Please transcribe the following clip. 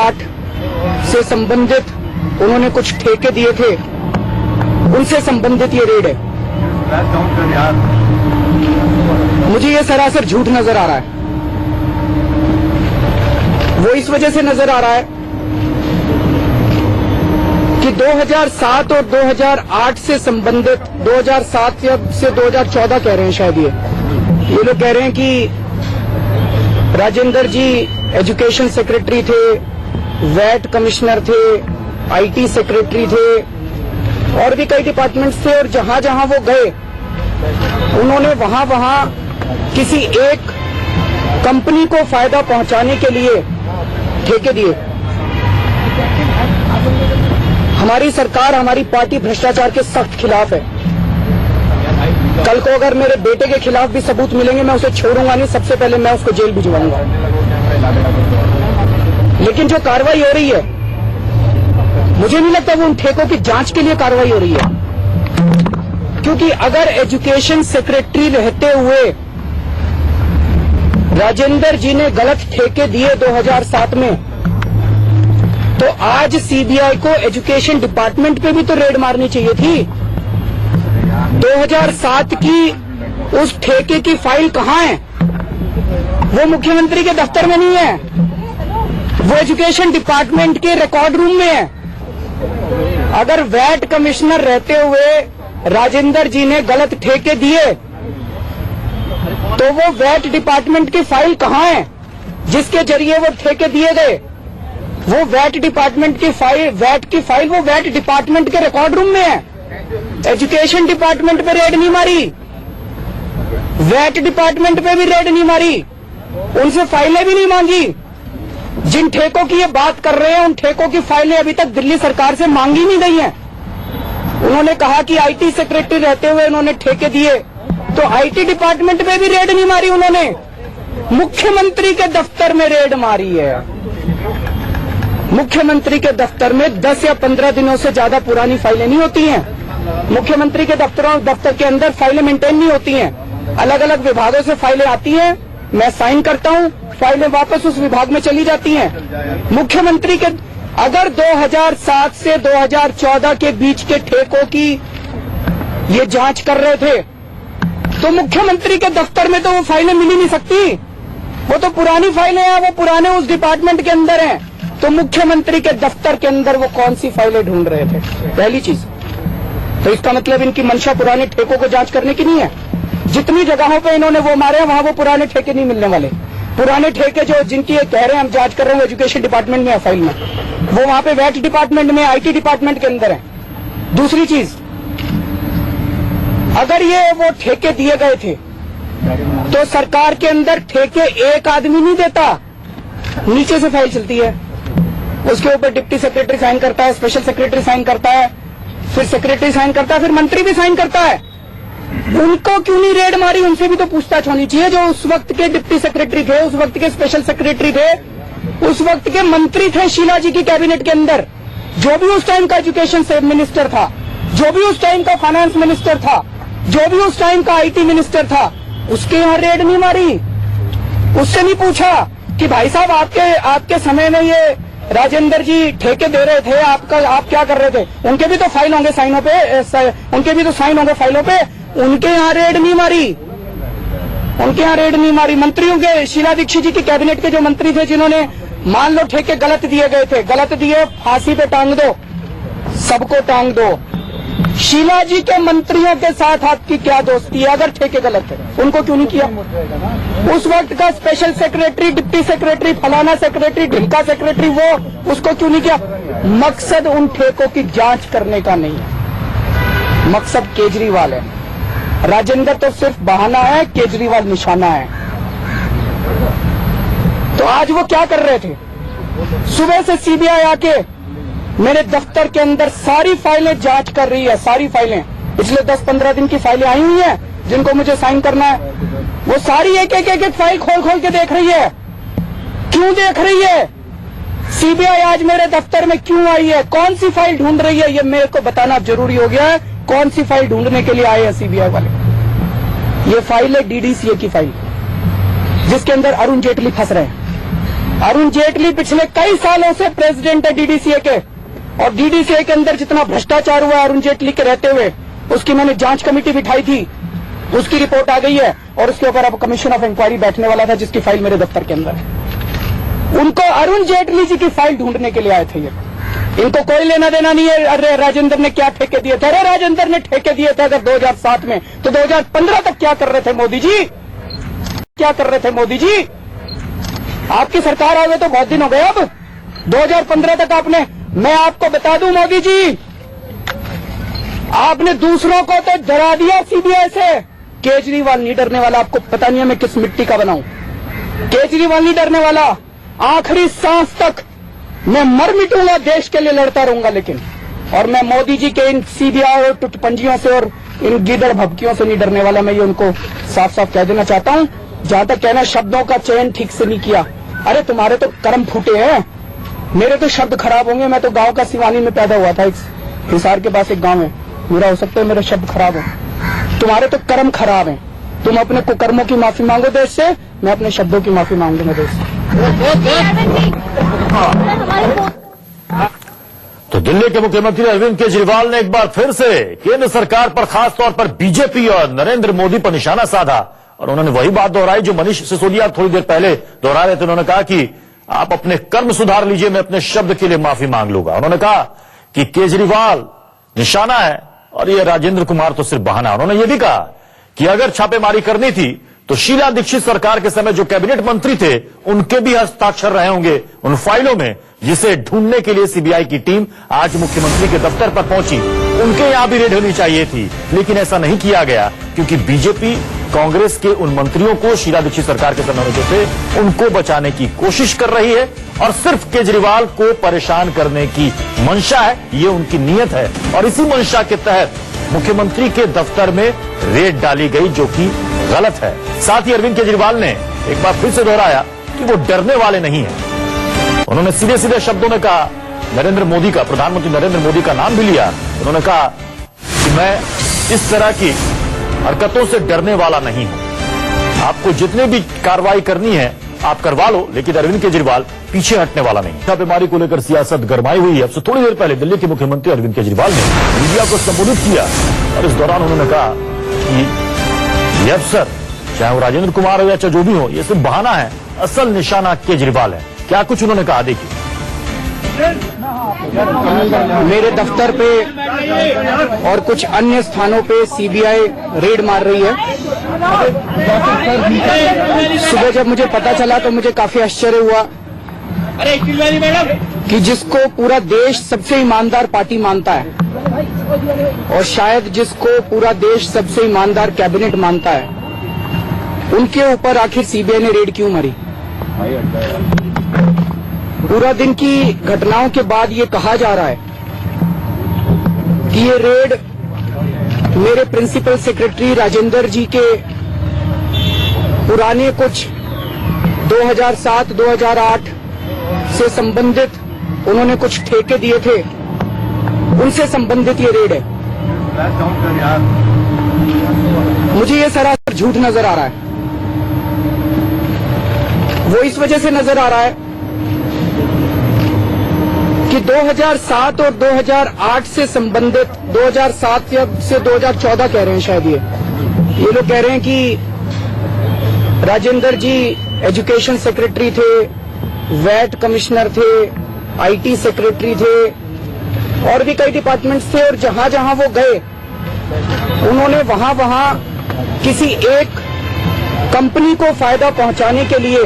2008 से संबंधित उन्होंने कुछ ठेके दिए थे, उनसे संबंधित ये रेड है। मुझे ये सरासर झूठ नजर आ रहा है। वो इस वजह से नजर आ रहा है कि 2007 और 2008 से संबंधित 2007 से 2014 कह रहे हैं शायद ये लोग कह रहे हैं कि राजेंद्र जी एजुकेशन सेक्रेटरी थे, वैट कमिश्नर थे, आईटी सेक्रेटरी थे और भी कई डिपार्टमेंट्स थे, और जहां जहां वो गए उन्होंने वहां वहां किसी एक कंपनी को फायदा पहुंचाने के लिए ठेके दिए। हमारी सरकार, हमारी पार्टी भ्रष्टाचार के सख्त खिलाफ है। कल को अगर मेरे बेटे के खिलाफ भी सबूत मिलेंगे, मैं उसे छोड़ूंगा नहीं, सबसे पहले मैं उसको जेल भिजवाऊंगा। लेकिन जो कार्रवाई हो रही है, मुझे नहीं लगता वो उन ठेकों की जांच के लिए कार्रवाई हो रही है, क्योंकि अगर एजुकेशन सेक्रेटरी रहते हुए राजेंद्र जी ने गलत ठेके दिए 2007 में, तो आज सीबीआई को एजुकेशन डिपार्टमेंट पे भी तो रेड मारनी चाहिए थी। 2007 की उस ठेके की फाइल कहां है? वो मुख्यमंत्री के दफ्तर में नहीं है, वो एजुकेशन डिपार्टमेंट के रिकॉर्ड रूम में है। अगर वैट कमिश्नर रहते हुए राजेंद्र जी ने गलत ठेके दिए, तो वो वैट डिपार्टमेंट की फाइल कहां है जिसके जरिए वो ठेके दिए गए? वो वैट डिपार्टमेंट की फाइल, वैट की फाइल वो वैट डिपार्टमेंट के रिकॉर्ड रूम में है। एजुकेशन डिपार्टमेंट पे रेड नहीं मारी, वैट डिपार्टमेंट पे भी रेड नहीं मारी, उनसे फाइलें भी नहीं मांगी। जिन ठेकों की ये बात कर रहे हैं, उन ठेकों की फाइलें अभी तक दिल्ली सरकार से मांगी नहीं गई हैं। उन्होंने कहा कि आईटी सेक्रेटरी रहते हुए उन्होंने ठेके दिए, तो आईटी डिपार्टमेंट में भी रेड नहीं मारी उन्होंने, मुख्यमंत्री के दफ्तर में रेड मारी है। मुख्यमंत्री के दफ्तर में 10 या 15 दिनों से ज्यादा पुरानी फाइलें नहीं होती हैं। मुख्यमंत्री के दफ्तर के अंदर फाइलें मेंटेन नहीं होती हैं। अलग अलग विभागों से फाइलें आती हैं, मैं साइन करता हूं, फाइलें वापस उस विभाग में चली जाती हैं। मुख्यमंत्री के अगर 2007 से 2014 के बीच के ठेकों की ये जांच कर रहे थे, तो मुख्यमंत्री के दफ्तर में तो वो फाइलें मिल ही नहीं सकती। वो तो पुरानी फाइलें हैं, वो पुराने उस डिपार्टमेंट के अंदर हैं। तो मुख्यमंत्री के दफ्तर के अंदर वो कौन सी फाइलें ढूंढ रहे थे? पहली चीज तो इसका मतलब इनकी मंशा पुराने ठेकों को जांच करने की नहीं है। जितनी जगहों पे इन्होंने वो मारे, वहां वो पुराने ठेके नहीं मिलने वाले। पुराने ठेके जो जिनकी ये कह रहे हैं हम जांच कर रहे हैं, एजुकेशन डिपार्टमेंट में है फाइल में, वो वहां पे वैट डिपार्टमेंट में, आईटी डिपार्टमेंट के अंदर है। दूसरी चीज, अगर ये वो ठेके दिए गए थे, तो सरकार के अंदर ठेके एक आदमी नहीं देता, नीचे से फाइल चलती है, उसके ऊपर डिप्टी सेक्रेटरी साइन करता है, स्पेशल सेक्रेटरी साइन करता है, फिर सेक्रेटरी साइन करता है, फिर मंत्री भी साइन करता है। उनको क्यों नहीं रेड मारी? उनसे भी तो पूछताछ होनी चाहिए। जो उस वक्त के डिप्टी सेक्रेटरी थे, उस वक्त के स्पेशल सेक्रेटरी थे, उस वक्त के मंत्री थे शीला जी की कैबिनेट के अंदर, जो भी उस टाइम का एजुकेशन मिनिस्टर था, जो भी उस टाइम का फाइनेंस मिनिस्टर था, जो भी उस टाइम का आईटी मिनिस्टर था, उसके यहाँ रेड नहीं मारी। उससे नहीं पूछा कि भाई साहब आपके समय में ये राजेंद्र जी ठेके दे रहे थे, आप क्या कर रहे थे? उनके भी तो फाइल होंगे साइनों पे, उनके भी तो साइन होंगे फाइलों पे, उनके यहाँ रेड नहीं मारी, उनके यहाँ रेड नहीं मारी। मंत्रियों के, शीला दीक्षित जी की कैबिनेट के जो मंत्री थे, जिन्होंने मान लो ठेके गलत दिए गए थे, गलत दिए, फांसी पे टांग दो, सबको टांग दो। शीला जी के मंत्रियों के साथ आपकी क्या दोस्ती है? अगर ठेके गलत है, उनको क्यों नहीं किया? उस वक्त का स्पेशल सेक्रेटरी, डिप्टी सेक्रेटरी, फलाना सेक्रेटरी, ढिमका सेक्रेटरी, वो उसको क्यों नहीं किया? मकसद उन ठेकों की जांच करने का नहीं है, मकसद केजरीवाल है। राजेंद्र तो सिर्फ बहाना है, केजरीवाल निशाना है। तो आज वो क्या कर रहे थे? सुबह से सीबीआई आके मेरे दफ्तर के अंदर सारी फाइलें जांच कर रही है, सारी फाइलें, पिछले 10-15 दिन की फाइलें आई हुई हैं जिनको मुझे साइन करना है, वो सारी एक एक फाइल खोल के देख रही है। क्यों देख रही है? सीबीआई आज मेरे दफ्तर में क्यों आई है? कौन सी फाइल ढूंढ रही है? ये मेरे को बताना जरूरी हो गया है। कौन सी फाइल ढूंढने के लिए आए हैं सीबीआई वाले? ये फाइल है डीडीसीए की फाइल, जिसके अंदर अरुण जेटली फंस रहे हैं। अरुण जेटली पिछले कई सालों से प्रेसिडेंट है डीडीसीए के, और डीडीसीए के अंदर जितना भ्रष्टाचार हुआ अरुण जेटली के रहते हुए, उसकी मैंने जांच कमेटी बिठाई थी, उसकी रिपोर्ट आ गई है, और उसके ऊपर अब कमीशन ऑफ इंक्वायरी बैठने वाला था, जिसकी फाइल मेरे दफ्तर के अंदर है। उनको अरुण जेटली जी की फाइल ढूंढने के लिए आए थे ये, इनको कोई लेना देना नहीं है। अरे राजेंद्र ने क्या ठेके दिए थे? अरे राजेंद्र ने ठेके दिए थे अगर 2007 में, तो 2015 तक क्या कर रहे थे मोदी जी? क्या कर रहे थे मोदी जी? आपकी सरकार आ गई तो बहुत दिन हो गए। अब 2015 तक आपने, मैं आपको बता दूं मोदी जी, आपने दूसरों को तो डरा दिया सीबीआई से। केजरीवाल नहीं डरने वाला, आपको पता नहीं है मैं किस मिट्टी का बनाऊं। केजरीवाल नहीं डरने वाला, आखिरी सांस तक मैं मर मिटूंगा, देश के लिए लड़ता रहूंगा, लेकिन और मैं मोदी जी के इन सीबीआई और टुटपंजियों से और इन गीदड़ भभकियों से नहीं डरने वाला। मैं ये उनको साफ साफ कह देना चाहता हूं। जहां तक कहना शब्दों का चयन ठीक से नहीं किया, अरे तुम्हारे तो कर्म फूटे हैं, मेरे तो शब्द खराब होंगे। मैं तो गांव का सिवानी में पैदा हुआ था, हिसार के पास एक गांव है, मेरा हो सकता है मेरे शब्द खराब हो, तुम्हारे तो कर्म खराब हैं। तुम अपने कुकर्मों की माफी मांगो देश से, मैं अपने शब्दों की माफी मांगूंगा देश से। तो दिल्ली के मुख्यमंत्री अरविंद केजरीवाल ने एक बार फिर से केंद्र सरकार पर, खासतौर पर बीजेपी और नरेंद्र मोदी पर निशाना साधा, और उन्होंने वही बात दोहराई जो मनीष सिसोदिया थोड़ी देर पहले दोहरा रहे थे। उन्होंने कहा कि आप अपने कर्म सुधार लीजिए, मैं अपने शब्द के लिए माफी मांग लूंगा। उन्होंने कहा कि केजरीवाल निशाना है और ये राजेंद्र कुमार तो सिर्फ बहाना। उन्होंने ये भी कहा कि अगर छापेमारी करनी थी तो शीला दीक्षित सरकार के समय जो कैबिनेट मंत्री थे उनके भी हस्ताक्षर रहे होंगे उन फाइलों में, जिसे ढूंढने के लिए सीबीआई की टीम आज मुख्यमंत्री के दफ्तर पर पहुंची। उनके यहां भी रेड होनी चाहिए थी, लेकिन ऐसा नहीं किया गया, क्योंकि बीजेपी कांग्रेस के उन मंत्रियों को शीला दीक्षित सरकार के समय में जो थे उनको बचाने की कोशिश कर रही है, और सिर्फ केजरीवाल को परेशान करने की मंशा है, ये उनकी नीयत है। और इसी मंशा के तहत मुख्यमंत्री के दफ्तर में रेड डाली गई, जो कि गलत है। साथ ही अरविंद केजरीवाल ने एक बार फिर से दोहराया कि वो डरने वाले नहीं हैं। उन्होंने सीधे सीधे शब्दों में कहा, नरेंद्र मोदी का, प्रधानमंत्री नरेंद्र मोदी का नाम भी लिया। उन्होंने कहा कि मैं इस तरह की हरकतों से डरने वाला नहीं हूं, आपको जितने भी कार्रवाई करनी है आप करवा लो, लेकिन अरविंद केजरीवाल पीछे हटने वाला नहीं। छापेमारी को लेकर सियासत गरमाई हुई है। अब से थोड़ी देर पहले दिल्ली के मुख्यमंत्री अरविंद केजरीवाल ने मीडिया को संबोधित किया, और इस दौरान उन्होंने कहा कि ये अफसर, चाहे वो राजेंद्र कुमार हो या चाहे जो भी हो, ये सिर्फ बहाना है, असल निशाना केजरीवाल है। क्या कुछ उन्होंने कहा, देखिए। मेरे दफ्तर पे और कुछ अन्य स्थानों पे सीबीआई रेड मार रही है। सुबह जब मुझे पता चला तो मुझे काफी आश्चर्य हुआ कि जिसको पूरा देश सबसे ईमानदार पार्टी मानता है, और शायद जिसको पूरा देश सबसे ईमानदार कैबिनेट मानता है, उनके ऊपर आखिर सीबीआई ने रेड क्यों मारी? पूरा दिन की घटनाओं के बाद ये कहा जा रहा है कि ये रेड मेरे प्रिंसिपल सेक्रेटरी राजेंद्र जी के पुराने कुछ 2007-2008 से संबंधित, उन्होंने कुछ ठेके दिए थे, उनसे संबंधित ये रेड है। मुझे ये सरासर झूठ नजर आ रहा है। वो इस वजह से नजर आ रहा है कि 2007 और 2008 से संबंधित, 2007 से 2014 कह रहे हैं शायद, ये लोग कह रहे हैं कि राजेंद्र जी एजुकेशन सेक्रेटरी थे, वैट कमिश्नर थे, आईटी सेक्रेटरी थे, और भी कई डिपार्टमेंट्स थे, और जहां जहां वो गए उन्होंने वहां किसी एक कंपनी को फायदा पहुंचाने के लिए